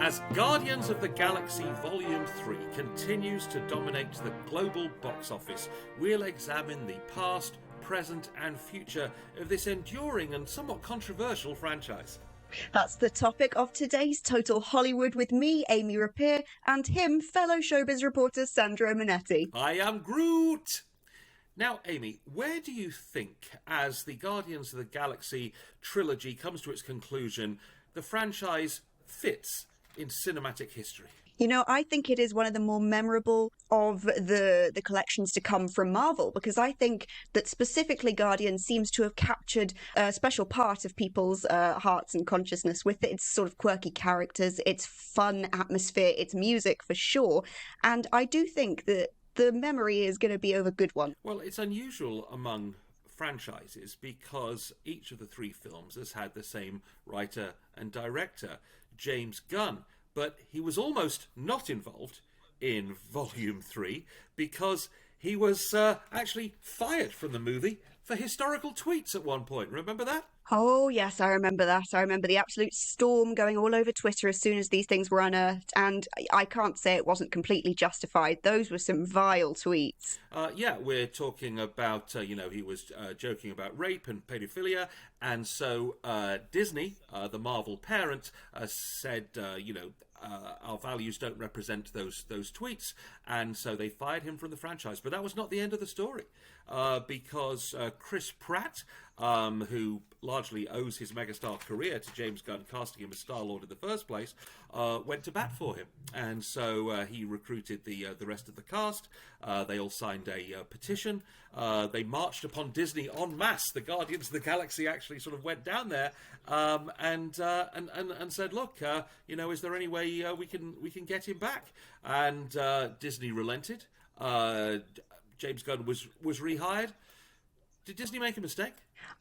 As Guardians of the Galaxy Vol.3 continues to dominate the global box office, we'll examine the past, present and future of this enduring and somewhat controversial franchise. That's the topic of today's Total Hollywood with me, Amy Rapier, and him, fellow showbiz reporter Sandro Monetti. I am Groot! Now, Amy, where do you think, as the Guardians of the Galaxy trilogy comes to its conclusion, the franchise fits in cinematic history? You know, I think it is one of the more memorable of the collections to come from Marvel, because I think that specifically Guardians seems to have captured a special part of people's hearts and consciousness with its sort of quirky characters, its fun atmosphere, its music for sure. And I do think that the memory is going to be of a good one. Well, it's unusual among franchises because each of the three films has had the same writer and director, James Gunn. But he was almost not involved in Volume 3 because he was actually fired from the movie for historical tweets at one point. Remember that? Oh, yes, I remember that. I remember the absolute storm going all over Twitter as soon as these things were unearthed. And I can't say it wasn't completely justified. Those were some vile tweets. Yeah, we're talking about, he was joking about rape and pedophilia. And so Disney, the Marvel parent, said, our values don't represent those tweets. And so they fired him from the franchise. But that was not the end of the story. Because Chris Pratt, who largely owes his megastar career to James Gunn casting him as Star-Lord in the first place, went to bat for him. And so he recruited the rest of the cast. They all signed a petition. They marched upon Disney en masse. The Guardians of the Galaxy actually sort of went down there and said, look, is there any way we can get him back? And Disney relented. James Gunn was rehired. Did Disney make a mistake?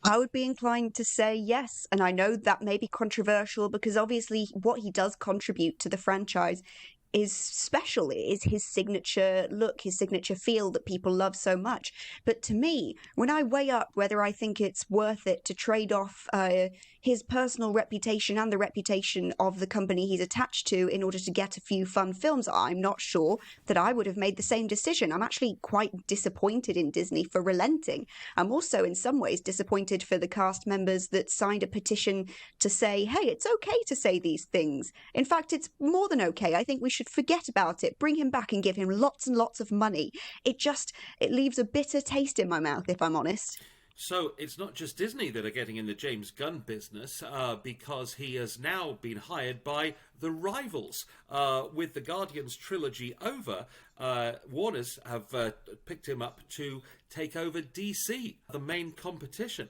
I would be inclined to say yes. And I know that may be controversial because obviously what he does contribute to the franchise is special. It is his signature look, his signature feel that people love so much. But to me, when I weigh up whether I think it's worth it to trade off his personal reputation and the reputation of the company he's attached to in order to get a few fun films, I'm not sure that I would have made the same decision. I'm actually quite disappointed in Disney for relenting. I'm also in some ways disappointed for the cast members that signed a petition to say, hey, it's okay to say these things. In fact, it's more than okay. I think we should forget about it, bring him back and give him lots and lots of money. It leaves a bitter taste in my mouth, if I'm honest. So it's not just Disney that are getting in the James Gunn business because he has now been hired by the rivals. With the Guardians trilogy over, Warner's have picked him up to take over DC, the main competition.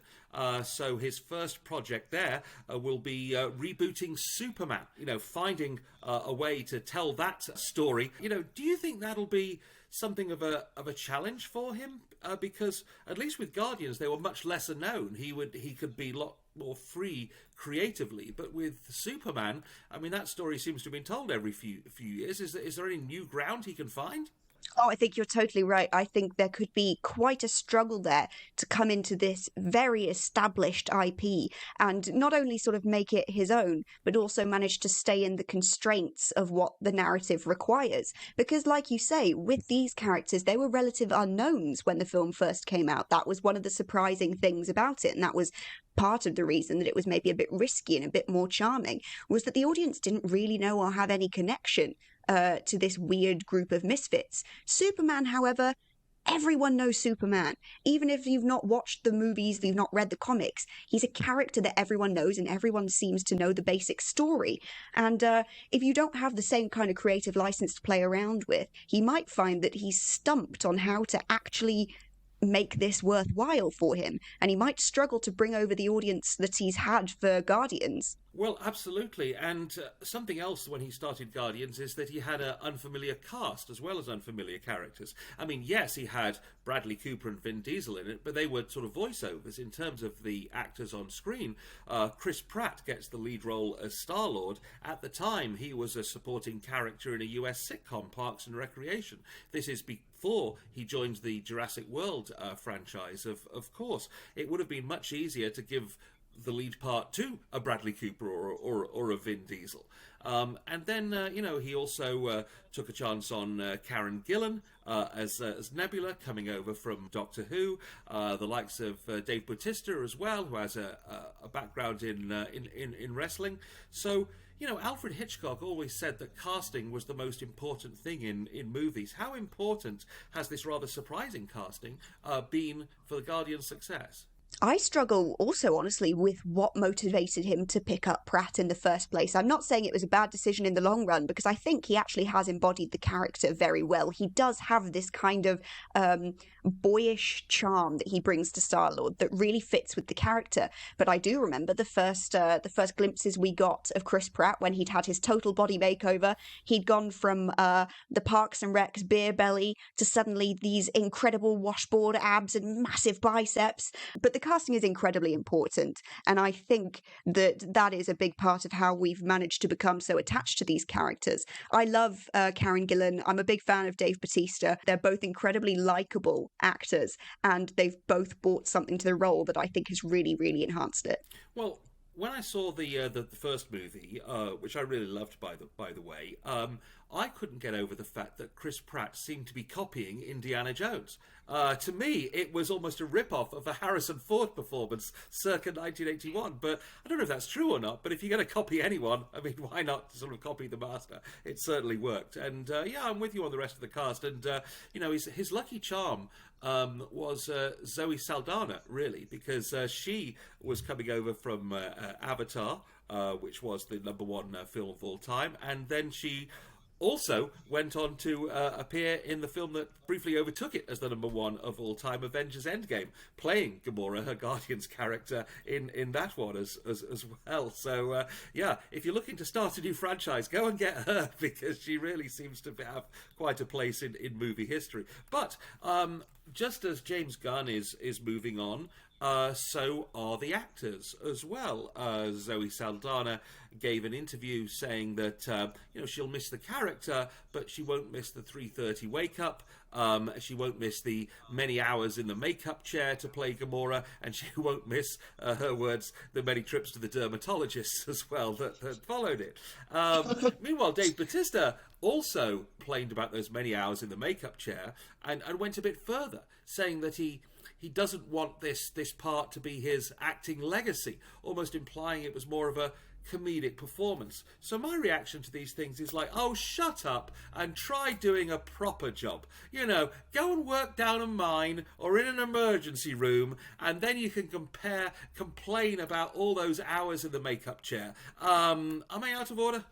So his first project there will be rebooting Superman, finding a way to tell that story. Do you think that'll be something of a challenge for him? Because at least with Guardians, they were much lesser known. He could be a lot more free creatively. But with Superman, I mean, that story seems to have been told every few years. Is there any new ground he can find? Oh, I think you're totally right. I think there could be quite a struggle there to come into this very established IP and not only sort of make it his own, but also manage to stay in the constraints of what the narrative requires. Because like you say, with these characters, they were relative unknowns when the film first came out. That was one of the surprising things about it. And that was part of the reason that it was maybe a bit risky and a bit more charming, was that the audience didn't really know or have any connection to this weird group of misfits. Superman, however, everyone knows Superman. Even if you've not watched the movies, you've not read the comics, he's a character that everyone knows and everyone seems to know the basic story. And if you don't have the same kind of creative license to play around with, he might find that he's stumped on how to actually make this worthwhile for him, and he might struggle to bring over the audience that he's had for Guardians. Well, absolutely. And something else when he started Guardians is that he had an unfamiliar cast as well as unfamiliar characters. I mean, yes, he had Bradley Cooper and Vin Diesel in it, but they were sort of voiceovers in terms of the actors on screen. Chris Pratt gets the lead role as Star-Lord. At the time, he was a supporting character in a US sitcom, Parks and Recreation. This is before he joins the Jurassic World franchise, of course. It would have been much easier to give the lead part to a Bradley Cooper or a Vin Diesel. And then, he also took a chance on Karen Gillan as Nebula, coming over from Doctor Who. The likes of Dave Bautista as well, who has a background in wrestling. So, Alfred Hitchcock always said that casting was the most important thing in movies. How important has this rather surprising casting been for the Guardian's success? I struggle also, honestly, with what motivated him to pick up Pratt in the first place. I'm not saying it was a bad decision in the long run, because I think he actually has embodied the character very well. He does have this kind of boyish charm that he brings to Star-Lord that really fits with the character. But I do remember the first glimpses we got of Chris Pratt when he'd had his total body makeover. He'd gone from the Parks and Recs beer belly to suddenly these incredible washboard abs and massive biceps. But the casting is incredibly important, and I think that is a big part of how we've managed to become so attached to these characters. I love Karen Gillan. I'm a big fan of Dave Bautista. They're both incredibly likable actors, and they've both brought something to the role that I think has really, really enhanced it. Well, when I saw the first movie, which I really loved, by the way, I couldn't get over the fact that Chris Pratt seemed to be copying Indiana Jones. To me, it was almost a rip-off of a Harrison Ford performance circa 1981. But I don't know if that's true or not. But if you're going to copy anyone, I mean, why not sort of copy the master? It certainly worked. And I'm with you on the rest of the cast. And his lucky charm was Zoe Saldana, really, because she was coming over from Avatar, which was the #1 film of all time, and then she also went on to appear in the film that briefly overtook it as the #1 of all time, Avengers Endgame, playing Gamora, her Guardian's character, in that one as well. So, if you're looking to start a new franchise, go and get her, because she really seems to have quite a place in movie history. But just as James Gunn is moving on, so are the actors as well. Zoe Saldana gave an interview saying that she'll miss the character, but she won't miss the 3:30 wake up. She won't miss the many hours in the makeup chair to play Gamora, and she won't miss, her words, the many trips to the dermatologist as well that followed it. Meanwhile, Dave Bautista also complained about those many hours in the makeup chair and went a bit further, saying that he doesn't want this part to be his acting legacy, almost implying it was more of a comedic performance. So my reaction to these things is like, oh, shut up and try doing a proper job. Go and work down a mine or in an emergency room, and then you can complain about all those hours in the makeup chair. Am I out of order?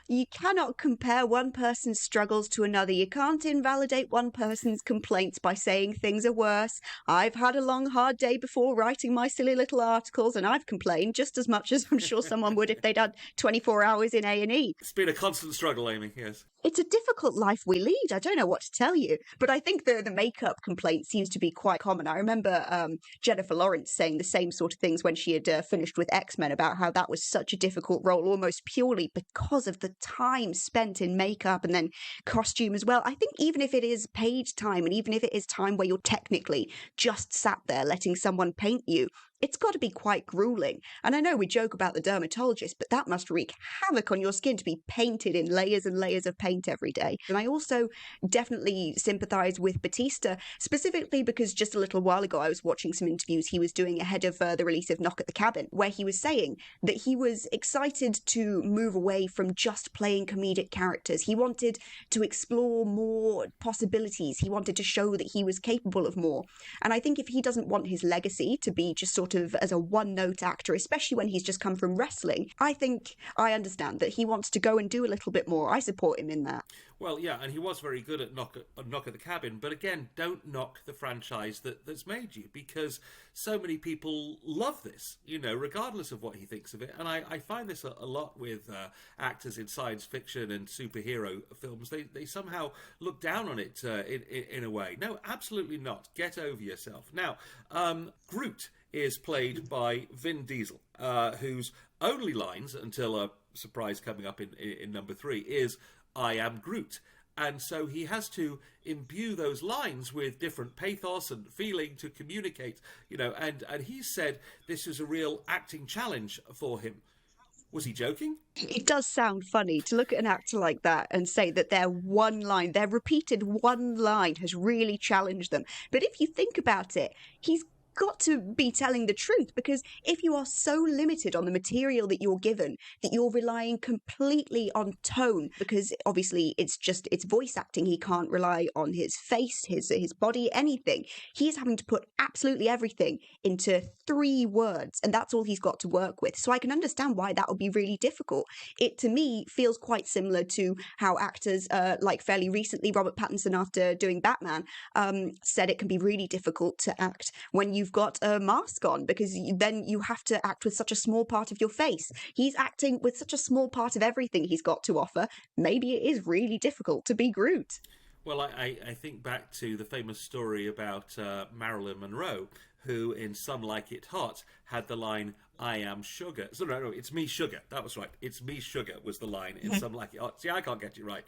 You cannot compare one person's struggles to another. You can't invalidate one person's complaints by saying things are worse. I've had a long, hard day before writing my silly little articles, and I've complained just as much as I'm sure someone would if they'd had 24 hours in A&E. It's been a constant struggle, Amy, yes. It's a difficult life we lead. I don't know what to tell you. But I think the makeup complaint seems to be quite common. I remember Jennifer Lawrence saying the same sort of things when she had finished with X-Men, about how that was such a difficult role, almost purely because of the time spent in makeup and then costume as well. I think even if it is paid time, and even if it is time where you're technically just sat there letting someone paint you, it's got to be quite grueling. And I know we joke about the dermatologist, but that must wreak havoc on your skin to be painted in layers and layers of paint every day. And I also definitely sympathise with Bautista, specifically because just a little while ago I was watching some interviews he was doing ahead of the release of Knock at the Cabin, where he was saying that he was excited to move away from just playing comedic characters. He wanted to explore more possibilities. He wanted to show that he was capable of more. And I think if he doesn't want his legacy to be just sort of as a one-note actor, especially when he's just come from wrestling, I think I understand that he wants to go and do a little bit more. I support him in that. Well, yeah, and he was very good at Knock at the Cabin, but again, don't knock the franchise that's made you, because so many people love this, regardless of what he thinks of it. And I find this a lot with actors in science fiction and superhero films. They somehow look down on it in a way. No, absolutely not. Get over yourself. Now, Groot is played by Vin Diesel, whose only lines, until a surprise coming up in number 3, is "I am Groot." And so he has to imbue those lines with different pathos and feeling to communicate, and he said this is a real acting challenge for him. Was he joking? It does sound funny to look at an actor like that and say that their repeated one line has really challenged them. But if you think about it, he's got to be telling the truth, because if you are so limited on the material that you're given that you're relying completely on tone, because obviously it's voice acting, he can't rely on his face, his body, anything. He's having to put absolutely everything into 3 words, and that's all he's got to work with. So I can understand why that would be really difficult. It, to me, feels quite similar to how actors, like fairly recently, Robert Pattinson, after doing Batman, said it can be really difficult to act when you've got a mask on, because then you have to act with such a small part of your face. He's acting with such a small part of everything he's got to offer. Maybe it is really difficult to be Groot. Well, I think back to the famous story about Marilyn Monroe, who in Some Like It Hot had the line, "I am sugar." So no, it's me sugar. That was right. It's me sugar was the line in Some Like It Hot. See, I can't get you right.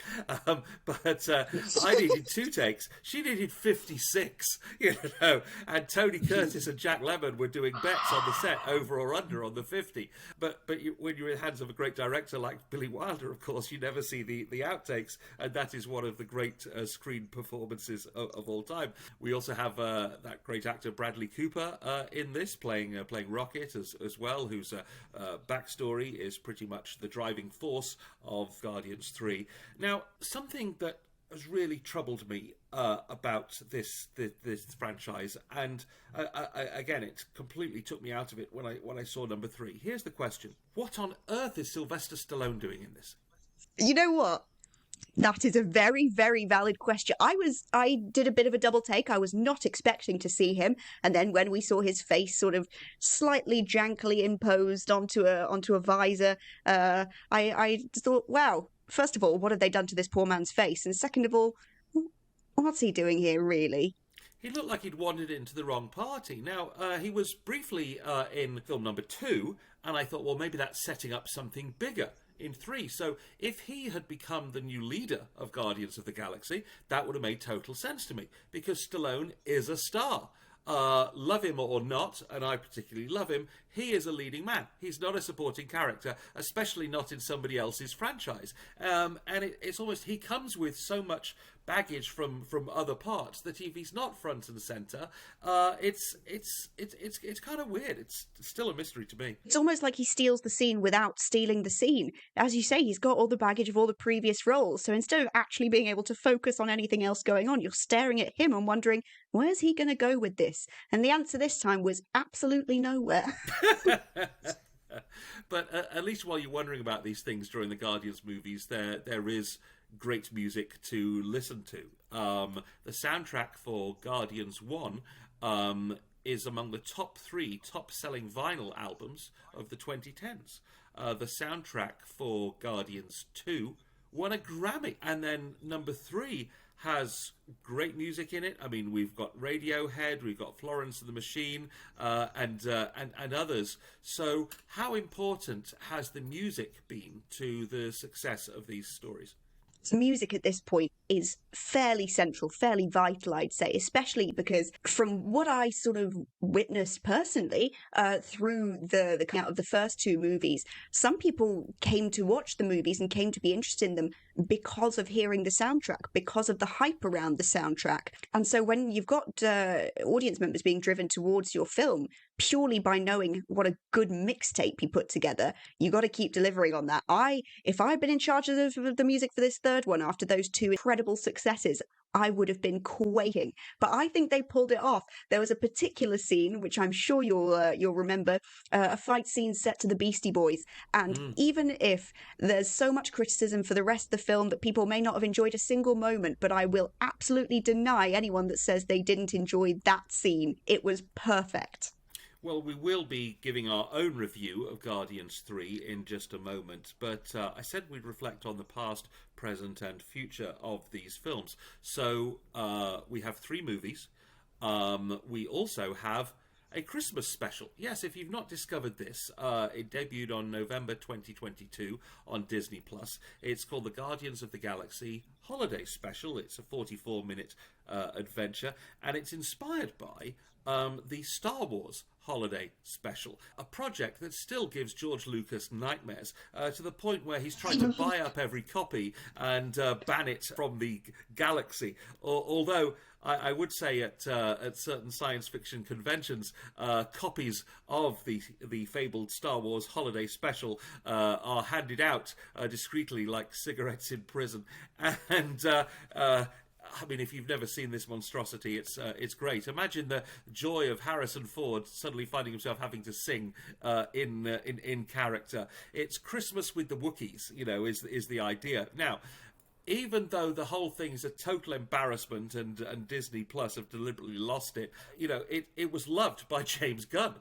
But I needed 2 takes. She needed 56, And Tony Curtis and Jack Lemmon were doing bets on the set, over or under on the 50. But when you're in the hands of a great director like Billy Wilder, of course, you never see the outtakes. And that is one of the great screen performances of all time. We also have that great actor Bradley Cooper in this, playing Rocket as well, whose backstory is pretty much the driving force of Guardians 3. Now, something that has really troubled me about this franchise, and again, it completely took me out of it when I saw number 3. Here's the question: what on earth is Sylvester Stallone doing in this? You know what? That is a very, very valid question. I did a bit of a double take. I was not expecting to see him, and then when we saw his face sort of slightly jankily imposed onto a visor, I thought, wow. First of all, what have they done to this poor man's face? And second of all, what's he doing here, really? He looked like he'd wandered into the wrong party. Now, he was briefly in film number 2, and I thought, well, maybe that's setting up something bigger in 3. So if he had become the new leader of Guardians of the Galaxy, that would have made total sense to me, because Stallone is a star. Love him or not, and I particularly love him, he is a leading man. He's not a supporting character, especially not in somebody else's franchise. And it's almost, he comes with so much baggage from other parts that if he's not front and center, it's kind of weird. It's still a mystery to me. It's almost like he steals the scene without stealing the scene. As you say, he's got all the baggage of all the previous roles, so instead of actually being able to focus on anything else going on, you're staring at him and wondering, where's he going to go with this? And the answer this time was absolutely nowhere. But at least while you're wondering about these things during the Guardians movies, there is great music to listen to. The soundtrack for Guardians 1 is among the top 3 top-selling vinyl albums of the 2010s. The soundtrack for Guardians 2 won a Grammy. And then number 3 has great music in it. I mean, we've got Radiohead, we've got Florence and the Machine, and others. So how important has the music been to the success of these stories? Music at this point is fairly central, fairly vital, I'd say, especially because from what I sort of witnessed personally through the coming out of the first 2 movies, some people came to watch the movies and came to be interested in them because of hearing the soundtrack, because of the hype around the soundtrack. And so when you've got audience members being driven towards your film purely by knowing what a good mixtape you put together, you got to keep delivering on that. If I'd been in charge of the music for this third one after those 2 incredible successes, I would have been quaking. But I think they pulled it off. There was a particular scene, which I'm sure you'll remember, a fight scene set to the Beastie Boys. And even if there's so much criticism for the rest of the film that people may not have enjoyed a single moment, but I will absolutely deny anyone that says they didn't enjoy that scene. It was perfect. Well, we will be giving our own review of Guardians 3 in just a moment, but I said we'd reflect on the past, present and future of these films. So we have 3 movies. We also have a Christmas special. Yes, if you've not discovered this, it debuted on November 2022 on Disney+. It's called the Guardians of the Galaxy Holiday Special. It's a 44-minute adventure, and it's inspired by the Star Wars Holiday Special, a project that still gives George Lucas nightmares, to the point where he's trying to buy up every copy and ban it from the galaxy. Although I would say at certain science fiction conventions, copies of the fabled Star Wars Holiday Special are handed out discreetly like cigarettes in prison. And I mean, if you've never seen this monstrosity, it's great. Imagine the joy of Harrison Ford suddenly finding himself having to sing in character. It's Christmas with the Wookiees, is the idea. Now, even though the whole thing's a total embarrassment and Disney Plus have deliberately lost it, it was loved by James Gunn.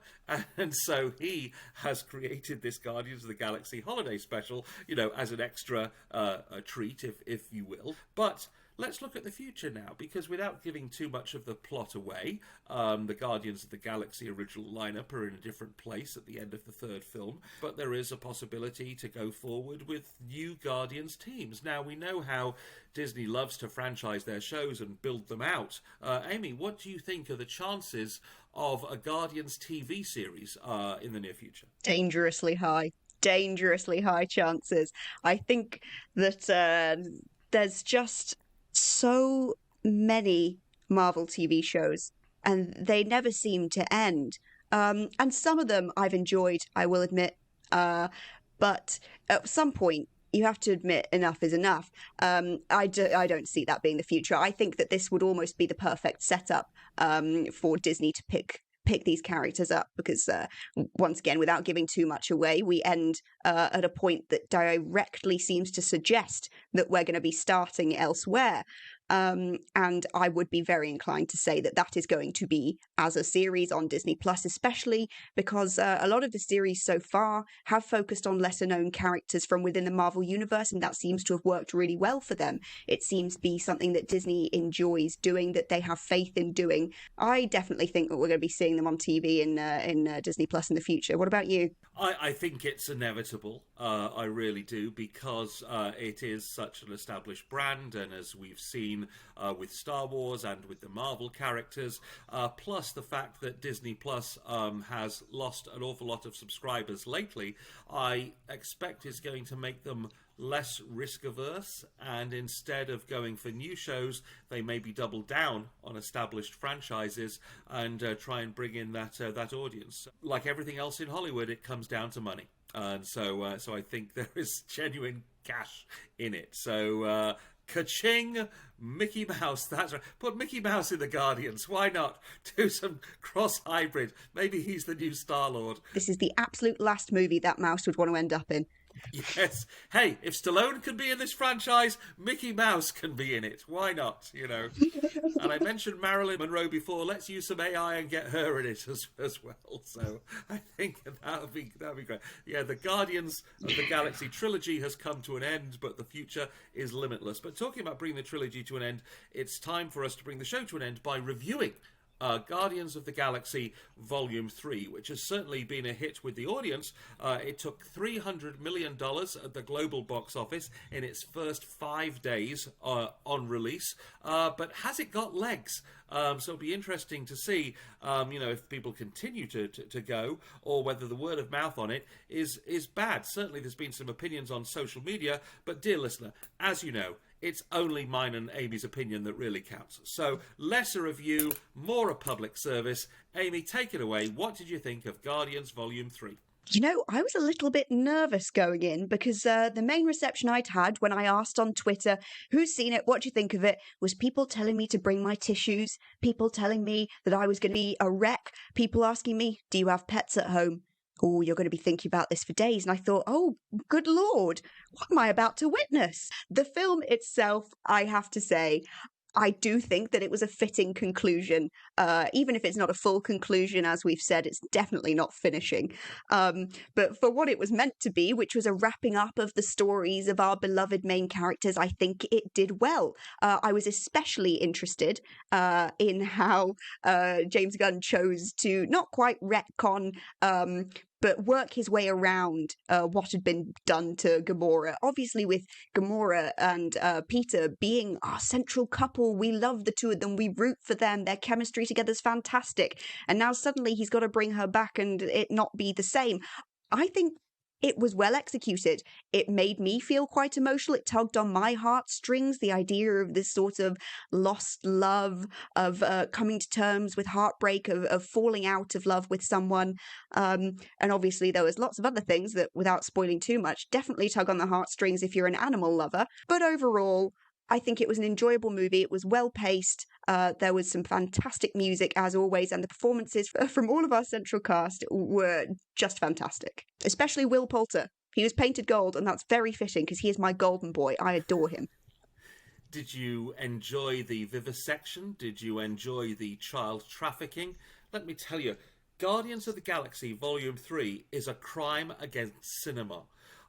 And so he has created this Guardians of the Galaxy Holiday Special, as an extra treat, if you will. But let's look at the future now, because without giving too much of the plot away, the Guardians of the Galaxy original lineup are in a different place at the end of the third film, but there is a possibility to go forward with new Guardians teams. Now, we know how Disney loves to franchise their shows and build them out. Amy, what do you think are the chances of a Guardians TV series in the near future? Dangerously high chances. I think that there's just so many Marvel TV shows, and they never seem to end. And some of them I've enjoyed, I will admit. But at some point, you have to admit enough is enough. I don't see that being the future. I think that this would almost be the perfect setup for Disney to pick these characters up, because once again, without giving too much away, we end at a point that directly seems to suggest that we're going to be starting elsewhere. And I would be very inclined to say that that is going to be as a series on Disney Plus, especially because a lot of the series so far have focused on lesser known characters from within the Marvel universe, and that seems to have worked really well for them. It seems to be something that Disney enjoys doing, that they have faith in doing. I definitely think that we're going to be seeing them on TV in Disney Plus in the future. What about you? I think it's inevitable. I really do, because it is such an established brand, and as we've seen with Star Wars and with the Marvel characters, plus the fact that Disney Plus has lost an awful lot of subscribers lately, I expect is going to make them less risk averse, and instead of going for new shows, they maybe double down on established franchises and try and bring in that audience. Like everything else in Hollywood, it comes down to money, and so I think there is genuine cash in it. So ka-ching, Mickey Mouse. That's right. Put Mickey Mouse in the Guardians. Why not? Do some cross hybrid. Maybe he's the new Star-Lord. This is the absolute last movie that Mouse would want to end up in. Yes. Hey, if Stallone can be in this franchise, Mickey Mouse can be in it. Why not? And I mentioned Marilyn Monroe before. Let's use some AI and get her in it as well. So I think that'll be great. Yeah, the Guardians of the Galaxy trilogy has come to an end, but the future is limitless. But talking about bringing the trilogy to an end, it's time for us to bring the show to an end by reviewing Guardians of the Galaxy Vol.3, which has certainly been a hit with the audience. It took $300 million at the global box office in its first 5 days on release. But has it got legs? So it'll be interesting to see, if people continue to go, or whether the word of mouth on it is bad. Certainly there's been some opinions on social media, but dear listener, as you know, it's only mine and Amy's opinion that really counts. So less a review, more a public service. Amy, take it away. What did you think of Guardians Volume 3? I was a little bit nervous going in, because the main reception I'd had when I asked on Twitter, who's seen it, what do you think of it, was people telling me to bring my tissues, people telling me that I was going to be a wreck, people asking me, do you have pets at home? Oh, you're going to be thinking about this for days. And I thought, oh, good Lord, what am I about to witness? The film itself, I have to say, I do think that it was a fitting conclusion. Even if it's not a full conclusion, as we've said, it's definitely not finishing. But for what it was meant to be, which was a wrapping up of the stories of our beloved main characters, I think it did well. I was especially interested in how James Gunn chose to not quite retcon but work his way around what had been done to Gamora. Obviously, with Gamora and Peter being our central couple, we love the two of them, we root for them, their chemistry together is fantastic. And now suddenly he's got to bring her back and it not be the same. I think it was well executed. It made me feel quite emotional. It tugged on my heartstrings, the idea of this sort of lost love, of coming to terms with heartbreak, of falling out of love with someone. And obviously there was lots of other things that, without spoiling too much, definitely tug on the heartstrings if you're an animal lover. But overall, I think it was an enjoyable movie. It was well paced. There was some fantastic music, as always, and the performances from all of our central cast were just fantastic. Especially Will Poulter. He was painted gold, and that's very fitting because he is my golden boy. I adore him. Did you enjoy the vivisection? Did you enjoy the child trafficking? Let me tell you, Guardians of the Galaxy Vol.3 is a crime against cinema.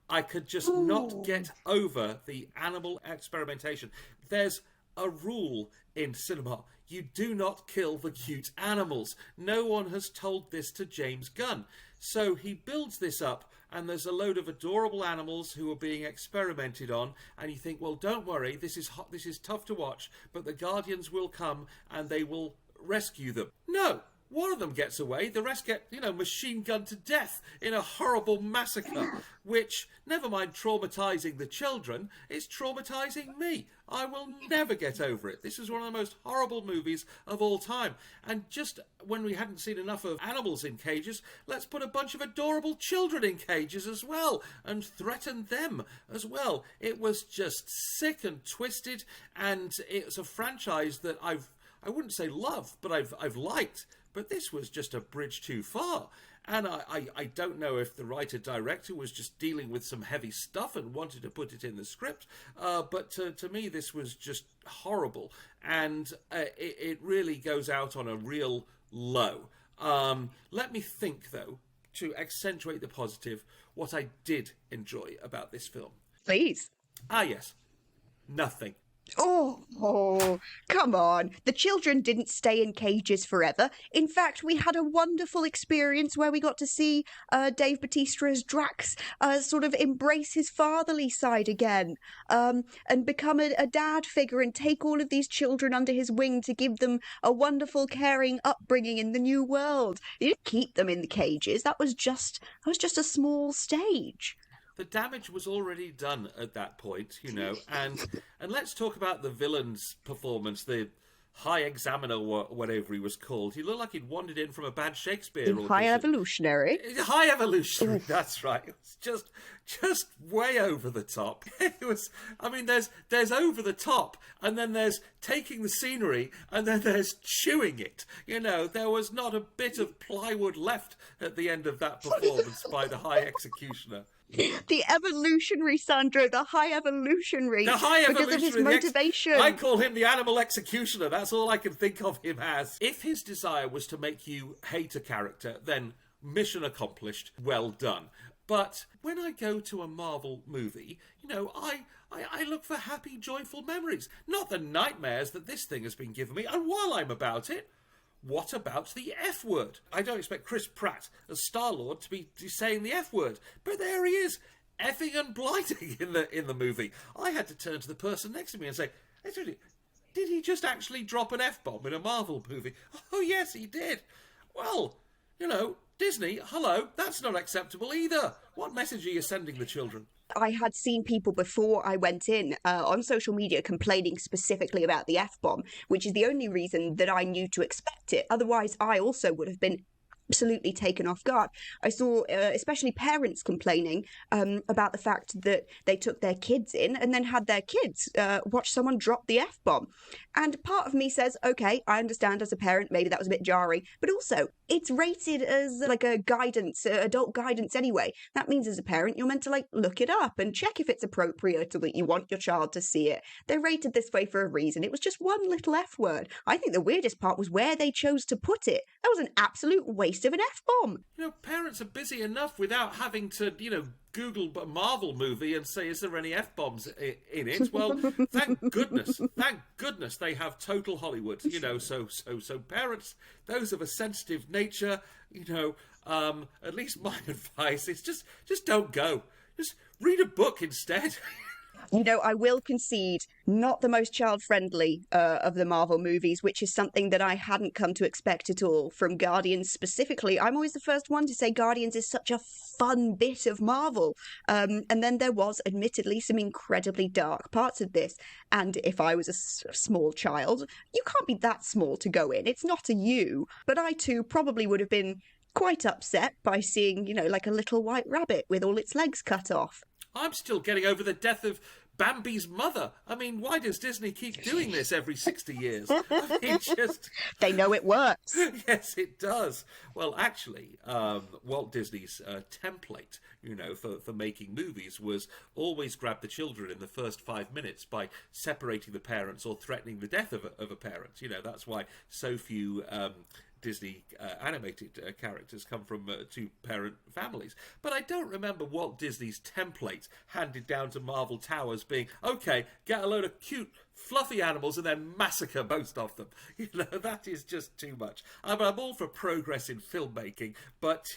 I could just not get over the animal experimentation. There's a rule in cinema. You do not kill the cute animals. No one has told this to James Gunn. So he builds this up, and there's a load of adorable animals who are being experimented on, and you think, well, don't worry, this is tough to watch, but the Guardians will come and they will rescue them. No! One of them gets away, the rest get, machine gunned to death in a horrible massacre, which, never mind traumatising the children, it's traumatising me. I will never get over it. This is one of the most horrible movies of all time. And just when we hadn't seen enough of animals in cages, let's put a bunch of adorable children in cages as well, and threaten them as well. It was just sick and twisted, and it's a franchise that I wouldn't say love, but I've liked. But this was just a bridge too far. And I don't know if the writer-director was just dealing with some heavy stuff and wanted to put it in the script. But to me, this was just horrible. And it really goes out on a real low. Let me think, though, to accentuate the positive, what I did enjoy about this film. Please. Yes. Nothing. Oh, come on. The children didn't stay in cages forever. In fact, we had a wonderful experience where we got to see Dave Bautista's Drax sort of embrace his fatherly side again, and become a dad figure and take all of these children under his wing to give them a wonderful, caring upbringing in the new world. He didn't keep them in the cages. That was just a small stage. The damage was already done at that point, and let's talk about the villain's performance, the High Examiner, whatever he was called. He looked like he'd wandered in from a bad Shakespeare audition. High Evolutionary. High Evolutionary, that's right. It was just way over the top. It was, there's over the top, and then there's taking the scenery, and then there's chewing it. There was not a bit of plywood left at the end of that performance by the High Executioner. The evolutionary, Sandro, the High Evolutionary. The High Evolutionary. Because of his motivation. I call him the Animal Executioner. That's all I can think of him as. If his desire was to make you hate a character, then mission accomplished, well done. But when I go to a Marvel movie, I look for happy, joyful memories, not the nightmares that this thing has been giving me. And while I'm about it, what about the F word? I don't expect Chris Pratt as Star-Lord to be saying the F word, but there he is, effing and blighting in the movie. I had to turn to the person next to me and say, did he just actually drop an F-bomb in a Marvel movie? Oh, yes, he did. Well, Disney, hello, that's not acceptable either. What message are you sending the children? I had seen people before I went in on social media complaining specifically about the F-bomb, which is the only reason that I knew to expect it. Otherwise, I also would have been absolutely taken off guard. I saw especially parents complaining about the fact that they took their kids in and then had their kids watch someone drop the F-bomb. And part of me says, okay, I understand as a parent, maybe that was a bit jarring, but also it's rated as like a guidance, adult guidance anyway. That means as a parent, you're meant to like look it up and check if it's appropriate or that you want your child to see it. They're rated this way for a reason. It was just one little F word. I think the weirdest part was where they chose to put it. That was an absolute waste of an F-bomb. You know, parents are busy enough without having to, Google a Marvel movie and say, is there any F-bombs in it? Well, thank goodness they have Total Hollywood, so parents, those of a sensitive nature, at least my advice is just don't go. Just read a book instead. I will concede, not the most child-friendly of the Marvel movies, which is something that I hadn't come to expect at all from Guardians specifically. I'm always the first one to say Guardians is such a fun bit of Marvel. And then there was, admittedly, some incredibly dark parts of this. And if I was a small child, you can't be that small to go in. It's not a you. But I, too, probably would have been quite upset by seeing, like a little white rabbit with all its legs cut off. I'm still getting over the death of Bambi's mother. I mean, why does Disney keep doing this every 60 years? I mean, They know it works. Yes, it does. Well, actually, Walt Disney's template, for making movies was always grab the children in the first 5 minutes by separating the parents or threatening the death of a parent. That's why so few Disney animated characters come from two-parent families. But I don't remember Walt Disney's template handed down to Marvel Towers being, okay, get a load of cute, fluffy animals and then massacre most of them. That is just too much. I'm all for progress in filmmaking, but,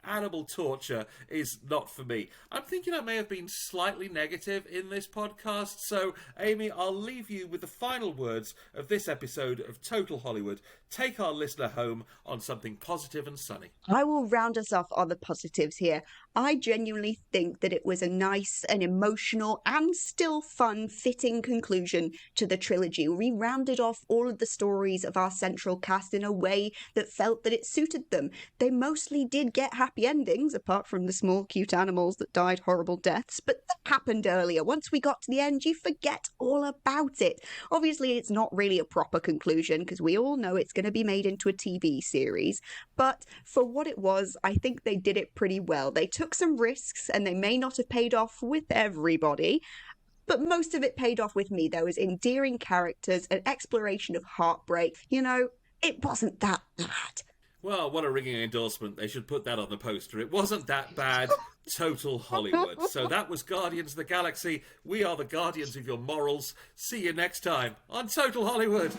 animal torture is not for me. I'm thinking I may have been slightly negative in this podcast, so, Amy, I'll leave you with the final words of this episode of Total Hollywood. Take our listener home on something positive and sunny. I will round us off on the positives here. I genuinely think that it was a nice and emotional and still fun, fitting conclusion to the trilogy. We rounded off all of the stories of our central cast in a way that felt that it suited them. They mostly did get happy endings, apart from the small cute animals that died horrible deaths, but that happened earlier. Once we got to the end, you forget all about it. Obviously, it's not really a proper conclusion, because we all know it's going to be made into a TV series, but for what it was, I think they did it pretty well. They took some risks, and they may not have paid off with everybody, but most of it paid off with me. There was endearing characters, an exploration of heartbreak. It wasn't that bad. Well, what a ringing endorsement. They should put that on the poster. It wasn't that bad. Total Hollywood. So that was Guardians of the Galaxy. We are the guardians of your morals. See you next time on Total Hollywood.